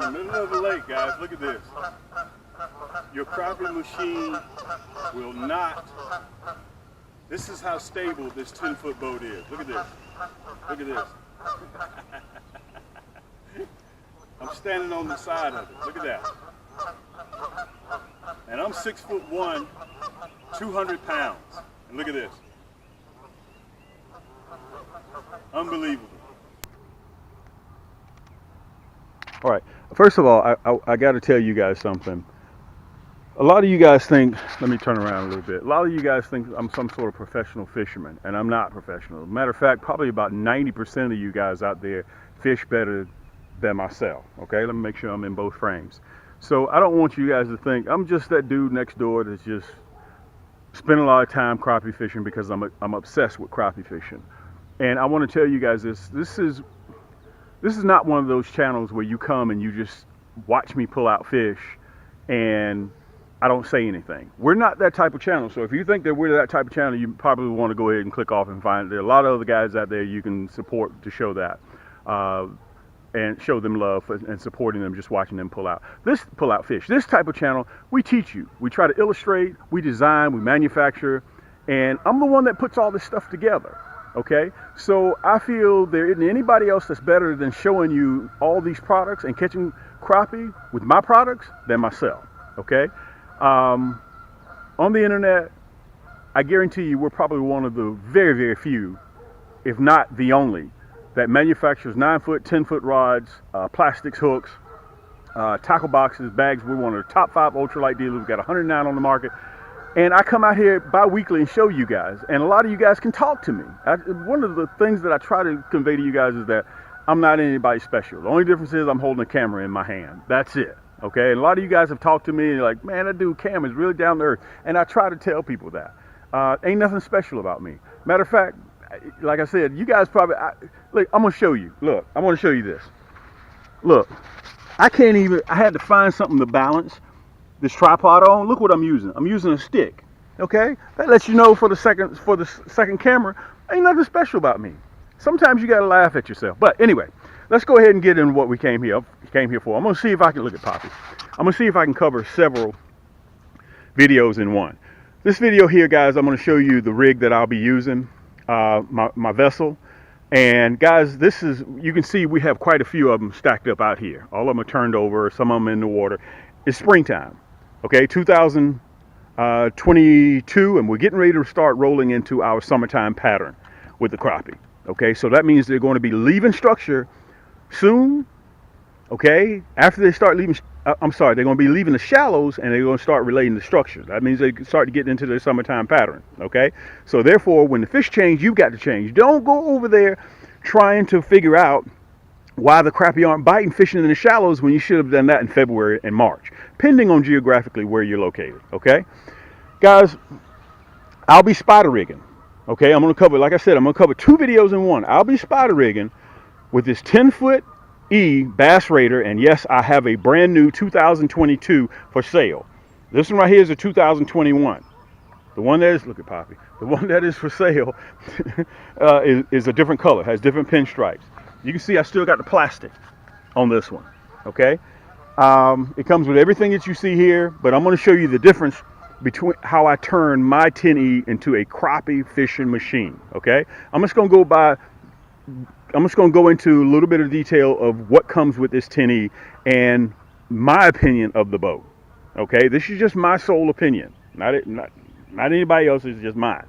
in the middle of the lake, guys. Look at this. Your crappie machine will not. This is how stable this 10-foot boat is. Look at this. Look at this. I'm standing on the side of it. Look at that. And I'm 6'1", 200 pounds. And look at this. Unbelievable. All right. First of all, I got to tell you guys something. A lot of you guys think, let me turn around a little bit. A lot of you guys think I'm some sort of professional fisherman, and I'm not professional. Matter of fact, probably about 90% of you guys out there fish better than myself. Okay, let me make sure I'm in both frames. So I don't want you guys to think I'm just that dude next door that's just spending a lot of time crappie fishing because I'm obsessed with crappie fishing. And I want to tell you guys this. This is not one of those channels where you come and you just watch me pull out fish and I don't say anything. We're not that type of channel. So if you think that we're that type of channel, you probably want to go ahead and click off and find it. There are a lot of other guys out there you can support to show that. And show them love and supporting them, just watching them pull out fish. This type of channel, we teach you. We try to illustrate, we design, we manufacture, and I'm the one that puts all this stuff together. Okay, so I feel there isn't anybody else that's better than showing you all these products and catching crappie with my products than myself. Okay, on the internet, I guarantee you we're probably one of the very, very few, if not the only, that manufactures 9-foot, 10-foot rods, plastics, hooks, tackle boxes, bags. We're one of the top 5 ultralight dealers. We've got 109 on the market. And I come out here bi-weekly and show you guys. And a lot of you guys can talk to me. One of the things that I try to convey to you guys is that I'm not anybody special. The only difference is I'm holding a camera in my hand. That's it. Okay? And a lot of you guys have talked to me and you're like, man, that dude Cam is really down to earth. And I try to tell people that. Ain't nothing special about me. Matter of fact, like I said, you guys probably, look, I'm going to show you. Look, I want to show you this. Look, I had to find something to balance this tripod on. Look what I'm using. I'm using a stick. Okay? That lets you know for the second camera, ain't nothing special about me. Sometimes you got to laugh at yourself. But anyway, let's go ahead and get into what we came here for. I'm going to see if I can, look at Poppy. I'm going to see if I can cover several videos in one. This video here, guys, I'm going to show you the rig that I'll be using. My vessel, and guys, you can see we have quite a few of them stacked up out here. All of them are turned over, some of them in the water. It's springtime, okay, 2022, and we're getting ready to start rolling into our summertime pattern with the crappie. Okay, so that means they're going to be leaving structure soon. Okay, after they start leaving, they're going to be leaving the shallows and they're going to start relating the structure. That means they start to get into their summertime pattern. Okay, so therefore, when the fish change, you've got to change. Don't go over there trying to figure out why the crappie aren't biting fishing in the shallows when you should have done that in February and March, depending on geographically where you're located. Okay, guys, I'll be spider rigging. Okay, I'm going to cover, like I said, I'm going to cover 2 videos in one. I'll be spider rigging with this 10-foot Bass Raider, and yes, I have a brand new 2022 for sale. This one right here is a 2021. The one that is, look at Poppy, the one that is for sale is a different color, has different pinstripes. You can see I still got the plastic on this one, okay? It comes with everything that you see here, but I'm going to show you the difference between how I turn my 10E into a crappie fishing machine, okay? I'm just going to go into a little bit of detail of what comes with this 10E and my opinion of the boat. Okay, this is just my sole opinion, not anybody else's, just mine.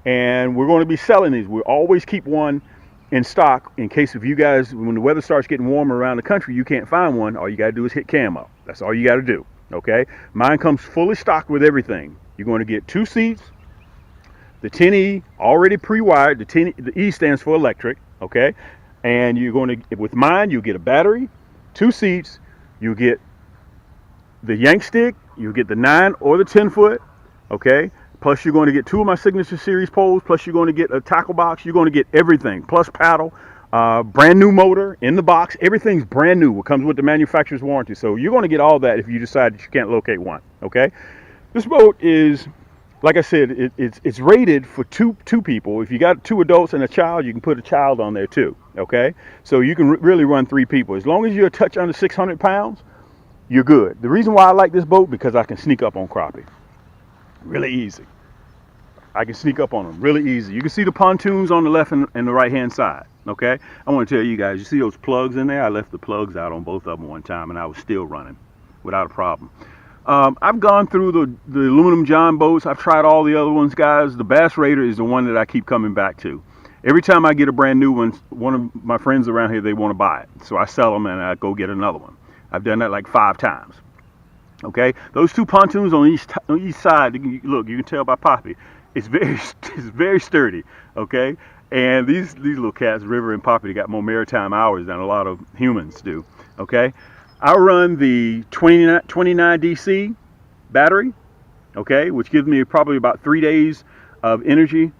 And we're going to be selling these. We always keep one in stock in case if you guys, when the weather starts getting warmer around the country, you can't find one. All you got to do is hit Cam up. That's all you got to do. Okay, mine comes fully stocked with everything. You're going to get 2 seats, the 10E already pre-wired. The E stands for electric. Okay. And you're going to, with mine, you get a battery, 2 seats, you get the Yaannk stick, you get the 9 or the 10-foot, okay? Plus you're going to get 2 of my signature series poles, plus you're going to get a tackle box, you're going to get everything, plus paddle, brand new motor in the box, everything's brand new. It comes with the manufacturer's warranty. So you're going to get all that if you decide that you can't locate one, okay? This boat is, like I said, it's rated for two people. If you got 2 adults and a child, you can put a child on there too. Okay, so you can really run 3 people. As long as you're a touch under 600 pounds, you're good. The reason why I like this boat, because I can sneak up on crappie really easy. I can sneak up on them really easy. You can see the pontoons on the left and the right hand side. Okay, I want to tell you guys, you see those plugs in there? I left the plugs out on both of them one time and I was still running without a problem. I've gone through the aluminum John boats. I've tried all the other ones, guys. The Bass Raider is the one that I keep coming back to. Every time I get a brand new one of my friends around here, they want to buy it. So I sell them and I go get another one. I've done that like 5 times. Okay, those 2 pontoons on each side, look, you can tell by Poppy, it's very sturdy. Okay, and these little cats, River and Poppy, they got more maritime hours than a lot of humans do. Okay, I run the 29 DC battery, okay, which gives me probably about 3 days of energy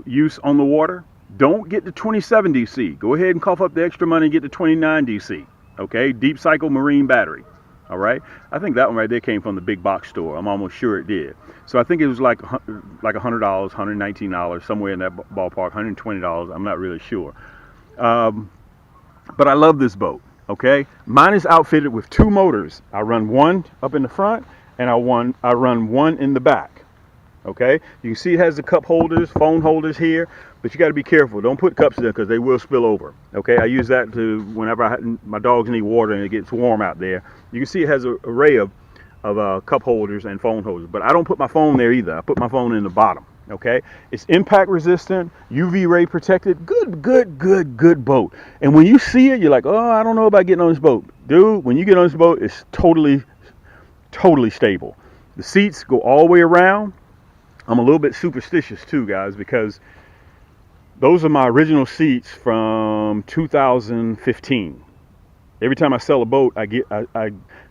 use on the water. Don't get the 27 DC. Go ahead and cough up the extra money and get the 29 DC. Okay, deep cycle marine battery. All right, I think that one right there came from the big box store. I'm almost sure it did. So I think it was like $100, $119, somewhere in that ballpark, $120. I'm not really sure. But I love this boat. Okay, mine is outfitted with 2 motors. I run one up in the front and I run one in the back. Okay, you can see it has the cup holders, phone holders here, but you got to be careful. Don't put cups in there because they will spill over. Okay, I use that to whenever my dogs need water and it gets warm out there. You can see it has an array of cup holders and phone holders, but I don't put my phone there either. I put my phone in the bottom. Okay, it's impact resistant, UV ray protected. Good boat. And when you see it, you're like, oh, I don't know about getting on this boat, dude. When you get on this boat, it's totally stable. The seats go all the way around. I'm a little bit superstitious too, guys, because those are my original seats from 2015. Every time I sell a boat, I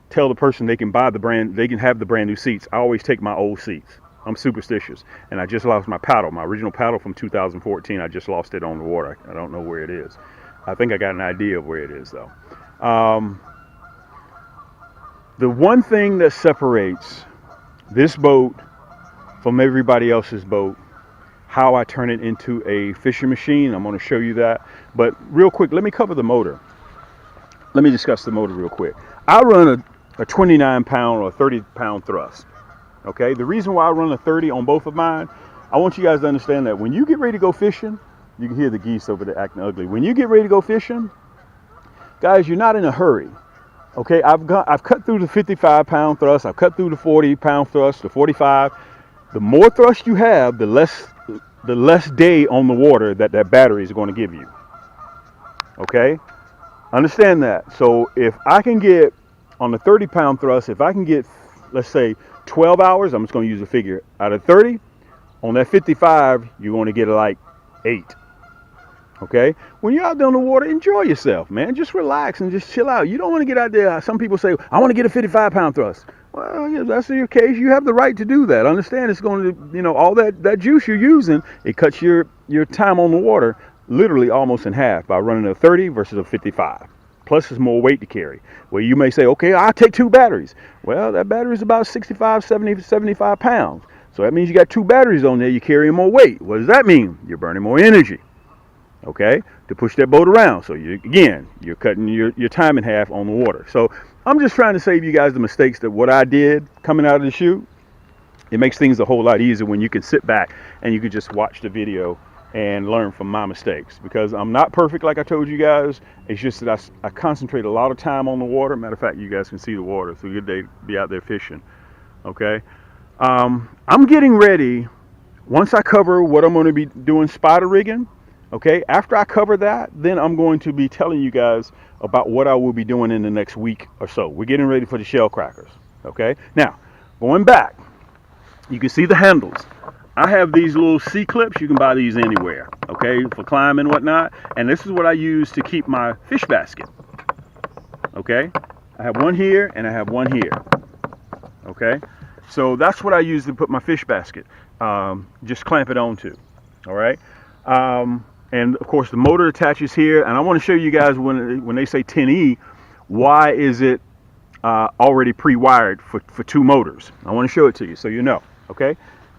tell the person they can have the brand new seats. I always take my old seats. I'm superstitious, and I just lost my paddle, my original paddle from 2014. I just lost it on the water. I don't know where it is. I think I got an idea of where it is though. The one thing that separates this boat from everybody else's boat, how I turn it into a fishing machine, I'm going to show you that. But real quick, let me cover the motor. Let me discuss the motor real quick. I run a 29 pound or a 30 pound thrust. Okay, the reason why I run a 30 on both of mine, I want you guys to understand that when you get ready to go fishing, you can hear the geese over there acting ugly. When you get ready to go fishing, guys, you're not in a hurry. Okay, I've cut through the 55 pound thrust, I've cut through the 40 pound thrust, the 45. The more thrust you have, the less day on the water that battery is going to give you. Okay, understand that. So if I can get on the 30 pound thrust, if I can get, let's say 12 hours, I'm just going to use a figure, out of 30, on that 55, you're going to get like 8. Okay, when you're out there on the water, enjoy yourself, man. Just relax and just chill out. You don't want to get out there. Some people say, I want to get a 55 pound thrust. Well, if that's your case, you have the right to do that. Understand, it's going to, all that juice you're using, it cuts your time on the water literally almost in half by running a 30 versus a 55. Plus, it's more weight to carry. Well, you may say, okay, I'll take 2 batteries. Well, that battery is about 65, 70, 75 pounds. So that means you got 2 batteries on there, you're carrying more weight. What does that mean? You're burning more energy, okay, to push that boat around. So you're cutting your time in half on the water. So I'm just trying to save you guys the mistakes that what I did coming out of the chute. It makes things a whole lot easier when you can sit back and you can just watch the video and learn from my mistakes, because I'm not perfect like I told you guys. It's just that I concentrate a lot of time on the water. Matter of fact, you guys can see the water. It's a good day to be out there fishing. Okay, I'm getting ready. Once I cover what I'm going to be doing spider rigging, okay, after I cover that, then I'm going to be telling you guys about what I will be doing in the next week or so. We're getting ready for the shell crackers. Okay, now going back, you can see the handles. I have these little C-clips. You can buy these anywhere, okay, for climbing and whatnot. And this is what I use to keep my fish basket. Okay, I have one here and I have one here. Okay, so that's what I use to put my fish basket. Just clamp it onto. All right, and of course the motor attaches here. And I want to show you guys when they say 10E, why is it already pre-wired for 2 motors? I want to show it to you so you know. Okay.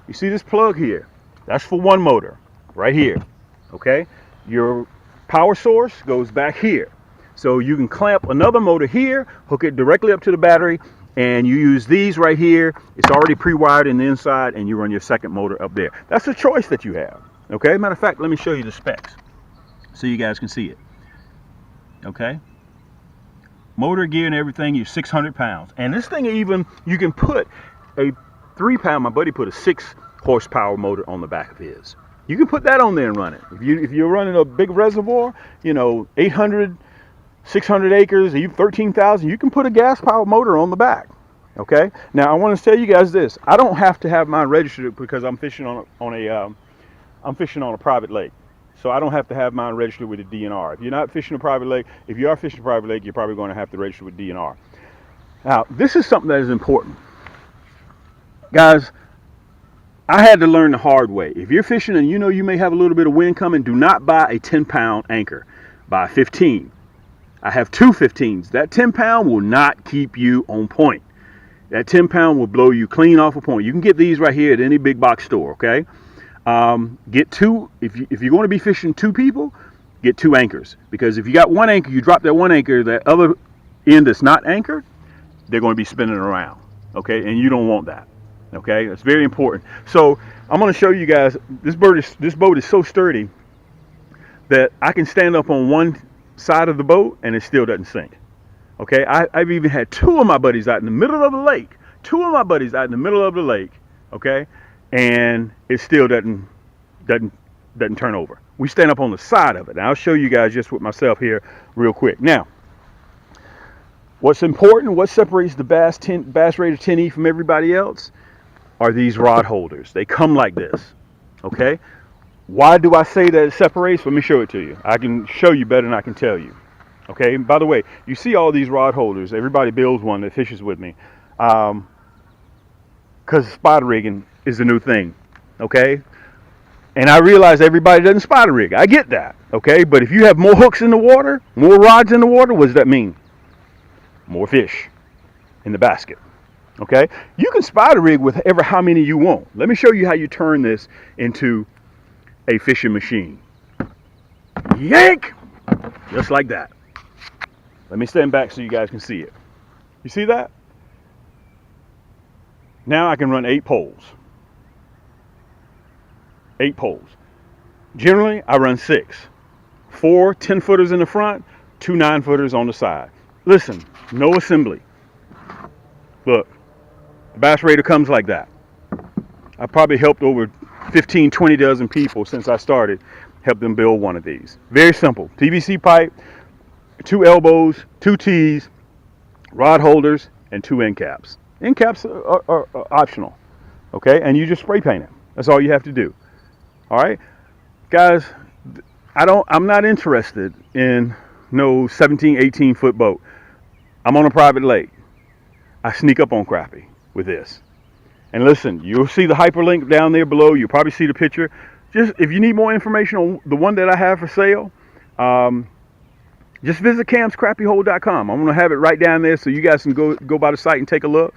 You see this plug here? That's for one motor, right here. Okay? Your power source goes back here. So you can clamp another motor here, hook it directly up to the battery, and you use these right here. It's already pre-wired in the inside, and you run your second motor up there. That's a choice that you have. Okay, matter of fact, let me show you the specs so you guys can see it. Okay, motor, gear, and everything, you're 600 pounds. And this thing, even, you can put a 3-pound, my buddy put a 6-horsepower motor on the back of his. You can put that on there and run it. If you're running a big reservoir, you know, 800, 600 acres, even 13,000, you can put a gas powered motor on the back. Okay. Now I want to tell you guys this. I don't have to have mine registered because I'm fishing I'm fishing on a private lake. So I don't have to have mine registered with a DNR. If you're not fishing a private lake, if you are fishing a private lake, you're probably going to have to register with DNR. Now, this is something that is important. Guys, I had to learn the hard way. If you're fishing and you know you may have a little bit of wind coming, do not buy a 10-pound anchor. Buy a 15. I have two 15s. That 10-pound will not keep you on point. That 10-pound will blow you clean off a point. You can get these right here at any big box store, okay? Get two. If you're going to be fishing two people, get two anchors. Because if you got one anchor, you drop that one anchor, that other end that's not anchored, they're going to be spinning around, okay? And you don't want that, okay? That's very important. So I'm going to show you guys. This boat is so sturdy that I can stand up on one side of the boat and it still doesn't sink. Okay, I've even had two of my buddies out in the middle of the lake. Okay, and it still doesn't turn over. We stand up on the side of it. And I'll show you guys just with myself here real quick. Now, what's important, what separates the Bass Raider 10E from everybody else are these rod holders. They come like this. Okay, why do I say that it separates? Let me show it to you. I can show you better than I can tell you. Okay, and by the way, you see all these rod holders. Everybody builds one that fishes with me. Because spider rigging is the new thing. Okay? And I realize everybody doesn't spider rig. I get that. Okay? But if you have more hooks in the water, more rods in the water, what does that mean? More fish in the basket. Okay? You can spider rig with ever how many you want. Let me show you how you turn this into a fishing machine. Yank! Just like that. Let me stand back so you guys can see it. You see that? Now I can run 8 poles. 8 poles. Generally, I run 6. 4 10-footers in the front, 2 9-footers on the side. Listen, no assembly. Look, the Bass Raider comes like that. I've probably helped over 15, 20 dozen people since I started, help them build one of these. Very simple. PVC pipe, 2 elbows, 2 T's, rod holders, and 2 end caps. End caps are optional, okay? And you just spray paint it. That's all you have to do. All right, guys. I'm not interested in no 17, 18-foot boat. I'm on a private lake. I sneak up on crappie with this. And listen, you'll see the hyperlink down there below. You'll probably see the picture. Just if you need more information on the one that I have for sale, just visit camscrappiehold.com. I'm going to have it right down there so you guys can go by the site and take a look.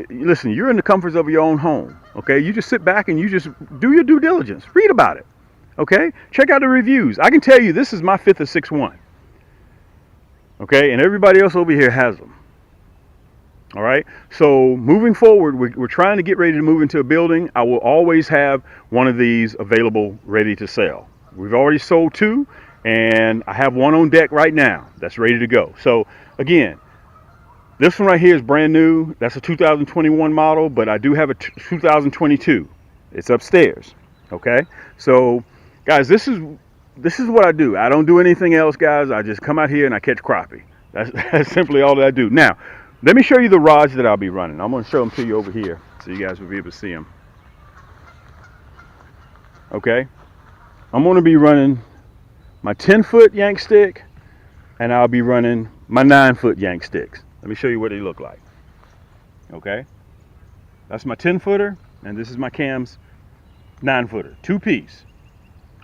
Listen, you're in the comforts of your own home, okay? You just sit back and you just do your due diligence. Read about it, okay? Check out the reviews. I can tell you this is my 5th or 6th one, okay? And everybody else over here has them, all right? So moving forward, we're trying to get ready to move into a building. I will always have one of these available, ready to sell. We've already sold 2. And I have one on deck right now that's ready to go. So again, this one right here is brand new. That's a 2021 model, but I do have a 2022. It's upstairs. Okay. So guys, this is what I do. I don't do anything else, guys. I just come out here and I catch crappie. That's simply all that I do. Now, let me show you the rods that I'll be running. I'm going to show them to you over here so you guys will be able to see them. Okay. I'm going to be running my 10-foot Yaannk stick, and I'll be running my 9-foot Yaannk sticks. Let me show you what they look like. Okay, that's my 10-footer, and this is my Cam's 9-footer, 2-piece.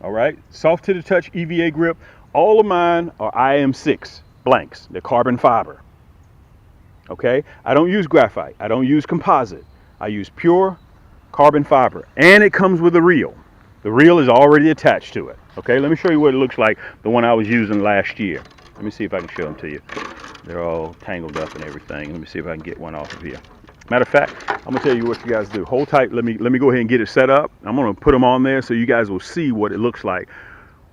All right, soft to the touch EVA grip. All of mine are IM6 blanks. They're carbon fiber. Okay, I don't use graphite. I don't use composite. I use pure carbon fiber, and it comes with a reel. The reel is already attached to it. Okay, let me show you what it looks like, the one I was using last year. Let me see if I can show them to you. They're all tangled up and everything. Let me see if I can get one off of here. Matter of fact, I'm gonna tell you what you guys do. Hold tight. Let me go ahead and get it set up. I'm gonna put them on there so you guys will see what it looks like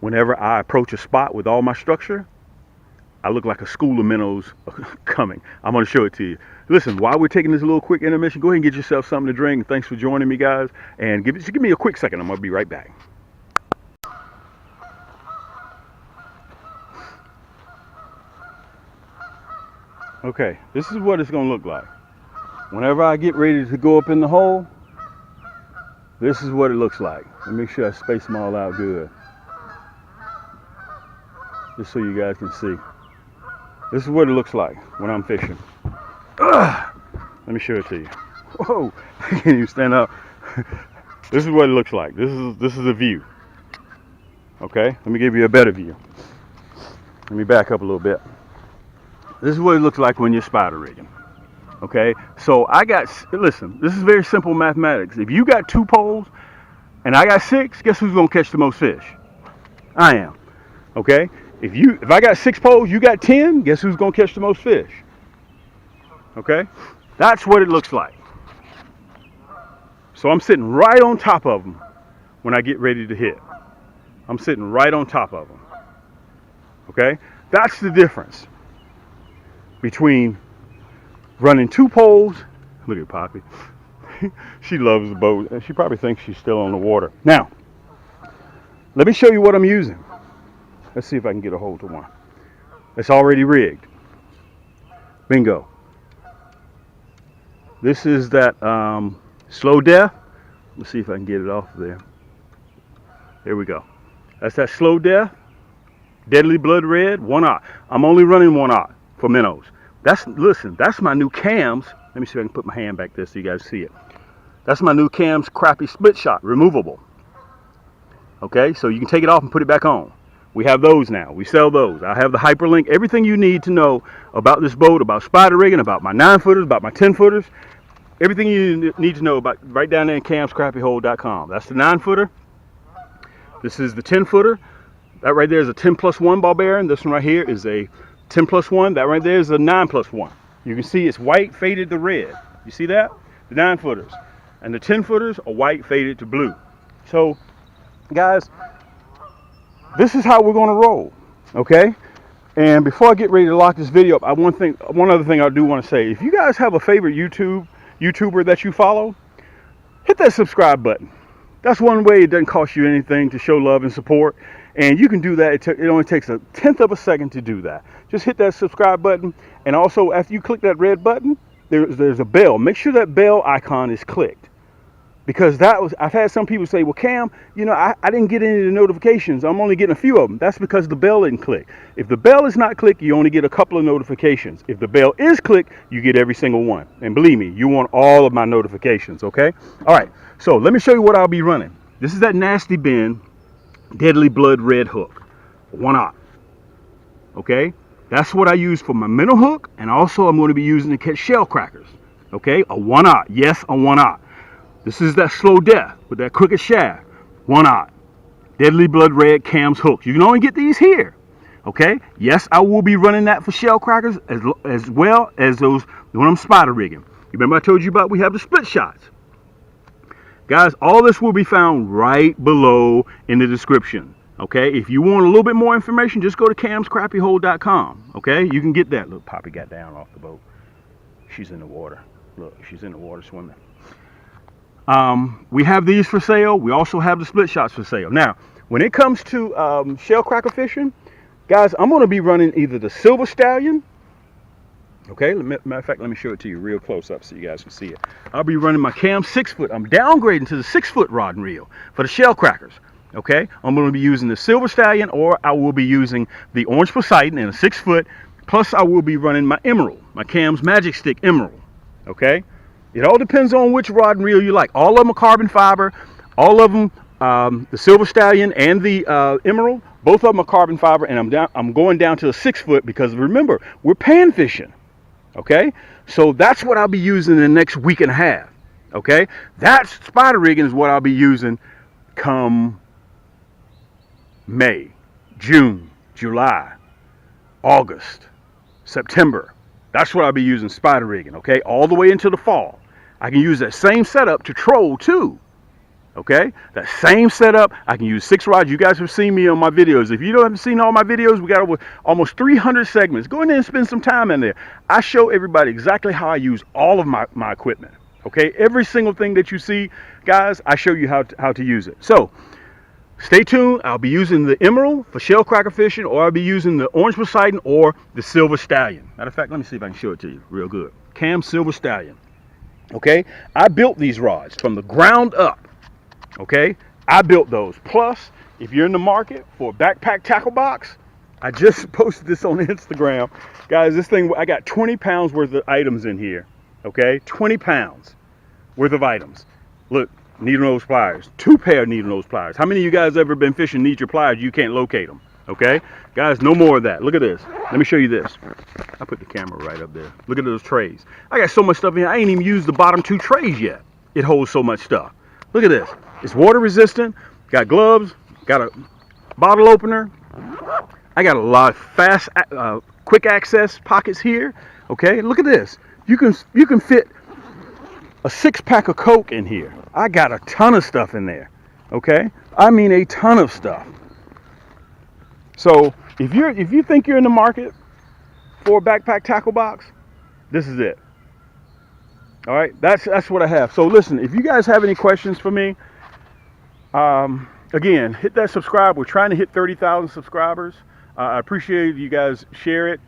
whenever I approach a spot with all my structure. I look like a school of minnows coming. I'm gonna show it to you. Listen, while we're taking this little quick intermission, go ahead and get yourself something to drink. Thanks for joining me, guys. And just give me a quick second. I'm gonna be right back. Okay, this is what it's gonna look like. Whenever I get ready to go up in the hole, this is what it looks like. Let me make sure I space them all out good. Just so you guys can see. This is what it looks like when I'm fishing. Ugh. Let me show it to you. Whoa, I can't even stand up. This is what it looks like. This is a view. Okay, let me give you a better view. Let me back up a little bit. This is what it looks like when you're spider rigging. Okay, so listen, this is very simple mathematics. If you got 2 poles and I got 6, guess who's gonna catch the most fish? I am. Okay, if I got 6 poles, you got 10, guess who's gonna catch the most fish? Okay, that's what it looks like. So I'm sitting right on top of them when I get ready to hit. I'm sitting right on top of them. Okay, that's the difference between running 2 poles. Look at Poppy. She loves the boat. She probably thinks she's still on the water. Now, let me show you what I'm using. Let's see if I can get a hold of one. It's already rigged. Bingo. This is that slow death. Let's see if I can get it off of there. There we go. That's that slow death. Deadly blood red, 1/0. I'm only running 1/0 for minnows. Listen, that's my new cams. Let me see if I can put my hand back there so you guys see it. That's my new cams Crappie split shot, removable. Okay, so you can take it off and put it back on. We have those now. We sell those. I have the hyperlink, everything you need to know about this boat, about spider rigging, about my 9-footers, about my 10-footers. Everything you need to know about right down there in camscrappiehold.com. That's the 9-footer. This is the 10-footer. That right there is a 10+1 ball bearing. This one right here is a 10+1. That right there is a 9+1. You can see it's white faded to red. You see that? The 9-footers. And the 10-footers are white faded to blue. So, guys, this is how we're going to roll. Okay? And before I get ready to lock this video up, one other thing I do want to say. If you guys have a favorite YouTuber that you follow, hit that subscribe button. That's one way it doesn't cost you anything to show love and support. And you can do that. It only takes a 1/10 of a second to do that. Just hit that subscribe button. And also, after you click that red button, there's a bell. Make sure that bell icon is clicked. Because I've had some people say, well, Cam, you know, I didn't get any of the notifications. I'm only getting a few of them. That's because the bell didn't click. If the bell is not clicked, you only get a couple of notifications. If the bell is clicked, you get every single one. And believe me, you want all of my notifications, okay? All right, so let me show you what I'll be running. This is that Nasty Bin Deadly Blood Red hook, 1/0. Okay, that's what I use for my minnow hook, and also I'm going to be using to catch shellcrackers. Okay, a 1/0. Yes, a 1/0. This is that slow death with that crooked shaft, 1/0. Deadly Blood Red Cams hooks. You can only get these here. Okay, yes, I will be running that for shellcrackers as well as those when I'm spider rigging. You remember I told you about we have the split shots. Guys, all this will be found right below in the description. Okay, if you want a little bit more information, just go to camscrappiehold.com. Okay, you can get that. Look, Poppy got down off the boat. She's in the water. Look, she's in the water swimming. We have these for sale. We also have the split shots for sale. Now, when it comes to shellcracker fishing, guys, I'm going to be running either the Silver Stallion. Okay, matter of fact, let me show it to you real close up so you guys can see it. I'll be running my Cam 6-foot. I'm downgrading to the 6-foot rod and reel for the shellcrackers. Okay, I'm going to be using the Silver Stallion, or I will be using the Orange Poseidon in a 6-foot. Plus, I will be running my Emerald, my Cam's Magic Stick Emerald. Okay, it all depends on which rod and reel you like. All of them are carbon fiber. All of them, the Silver Stallion and the Emerald, both of them are carbon fiber. And I'm going down to a 6-foot because remember, we're pan fishing. Okay, so that's what I'll be using in the next week and a half. Okay, that spider rigging is what I'll be using come May, June, July, August, September. That's what I'll be using spider rigging, okay? All the way into the fall. I can use that same setup to troll too, okay? That same setup, I can use 6 rods. You guys have seen me on my videos. If you haven't seen all my videos, we got over almost 300 segments. Go in there and spend some time in there. I show everybody exactly how I use all of my equipment, okay? Every single thing that you see, guys, I show you how to use it. So, stay tuned. I'll be using the emerald for shell cracker fishing, or I'll be using the orange poseidon or the silver stallion. Matter of fact, let me see if I can show it to you real good. Cam silver stallion. Okay, I built these rods from the ground up. Okay, I built those. Plus, if you're in the market for a backpack tackle box, I just posted this on Instagram. Guys, this thing, I got 20 pounds worth of items in here. Okay, 20 pounds worth of items. Look. Needle nose pliers, 2 pair of needle nose pliers. How many of you guys ever been fishing, need your pliers, you can't locate them? Okay, guys, no more of that. Look at this. Let me show you this. I put the camera right up there. Look at those trays. I got so much stuff in here. I ain't even used the bottom 2 trays yet. It holds so much stuff. Look at this. It's water resistant. Got gloves. Got a bottle opener. I got a lot of fast, quick access pockets here. Okay, look at this. You can fit a 6-pack of Coke in here. I got a ton of stuff in there. Okay, I mean a ton of stuff. So if you think you're in the market for a backpack tackle box, this is it. All right, that's what I have. So listen, if you guys have any questions for me, again, hit that subscribe. We're trying to hit 30,000 subscribers. I appreciate you guys share it,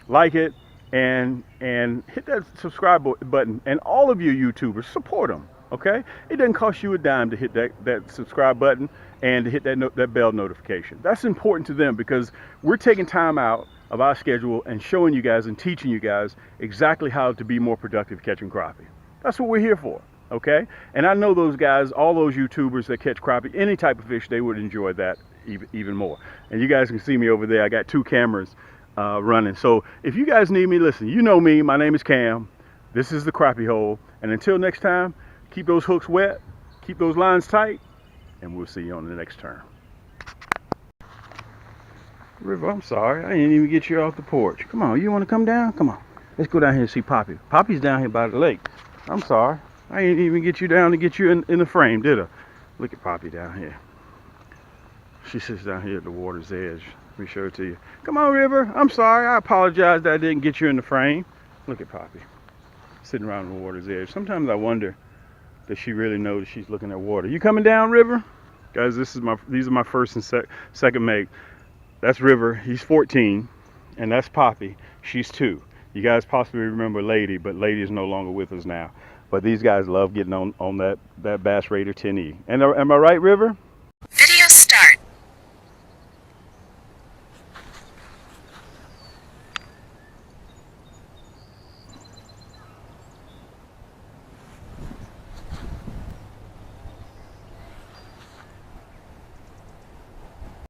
like it, and hit that subscribe button. And all of you YouTubers, support them. Okay, it doesn't cost you a dime to hit that subscribe button and to hit that bell notification. That's important to them because we're taking time out of our schedule and showing you guys and teaching you guys exactly how to be more productive catching crappie. That's what we're here for. Okay, and I know those guys, all those YouTubers that catch crappie, any type of fish, they would enjoy that even more. And you guys can see me over there. I got 2 cameras running. So if you guys need me, listen, you know me. My name is Cam. This is the Crappie Hole. And until next time, keep those hooks wet, keep those lines tight, and we'll see you on the next turn. River, I'm sorry. I didn't even get you off the porch. Come on, you want to come down? Come on. Let's go down here and see Poppy. Poppy's down here by the lake. I'm sorry. I didn't even get you down to get you in the frame, did I? Look at Poppy down here. She sits down here at the water's edge. Let me show it to you. Come on, River. I'm sorry. I apologize that I didn't get you in the frame. Look at Poppy. Sitting around the water's edge. Sometimes I wonder that she really knows she's looking at water. You coming down, River? Guys, these are my first and second mate. That's River, he's 14, and that's Poppy, she's 2. You guys possibly remember Lady, but Lady is no longer with us now. But these guys love getting on that Bass Raider 10E. And am I right, River?